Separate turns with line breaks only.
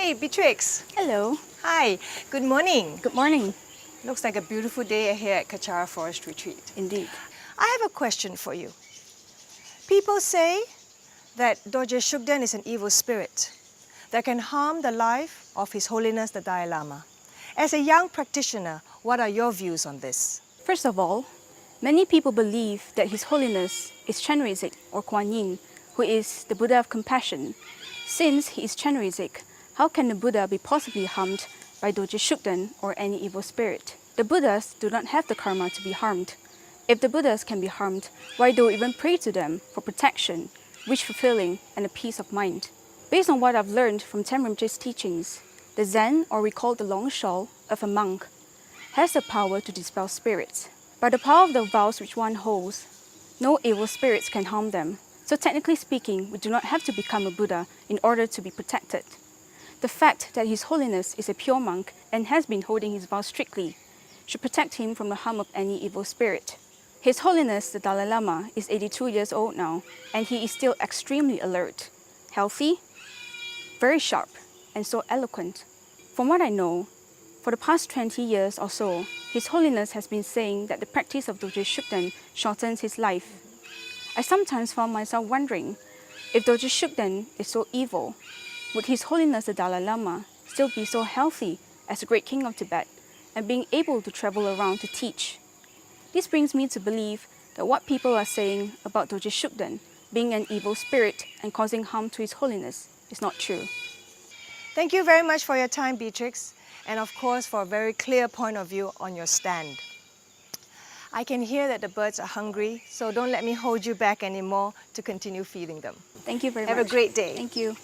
Hey, Beatrix.
Hello.
Hi. Good morning.
Good morning.
Looks like a beautiful day here at Kachara Forest Retreat.
Indeed.
I have a question for you. People say that Dorje Shugden is an evil spirit that can harm the life of His Holiness the Dalai Lama. As a young practitioner, what are your views on this?
First of all, many people believe that His Holiness is Chenrezig or Kuan Yin, who is the Buddha of compassion. Since he is Chenrezig, how can the Buddha be possibly harmed by Dorje Shugden or any evil spirit? The Buddhas do not have the karma to be harmed. If the Buddhas can be harmed, why do we even pray to them for protection, wish fulfilling, and a peace of mind? Based on what I've learned from Rinpoche's teachings, the Zen, or we call the long shawl, of a monk, has the power to dispel spirits. By the power of the vows which one holds, no evil spirits can harm them. So technically speaking, we do not have to become a Buddha in order to be protected. The fact that His Holiness is a pure monk and has been holding his vows strictly should protect him from the harm of any evil spirit. His Holiness the Dalai Lama is 82 years old now, and he is still extremely alert, healthy, very sharp, and so eloquent. From what I know, for the past 20 years or so, His Holiness has been saying that the practice of Dorje Shugden shortens his life. I sometimes found myself wondering, if Dorje Shugden is so evil, would His Holiness the Dalai Lama still be so healthy as the great king of Tibet and being able to travel around to teach? This brings me to believe that what people are saying about Dorje Shugden being an evil spirit and causing harm to His Holiness is not true.
Thank you very much for your time, Beatrix, and of course for a very clear point of view on your stand. I can hear that the birds are hungry, so don't let me hold you back anymore to continue feeding them.
Thank you very much.
Have a great day.
Thank you.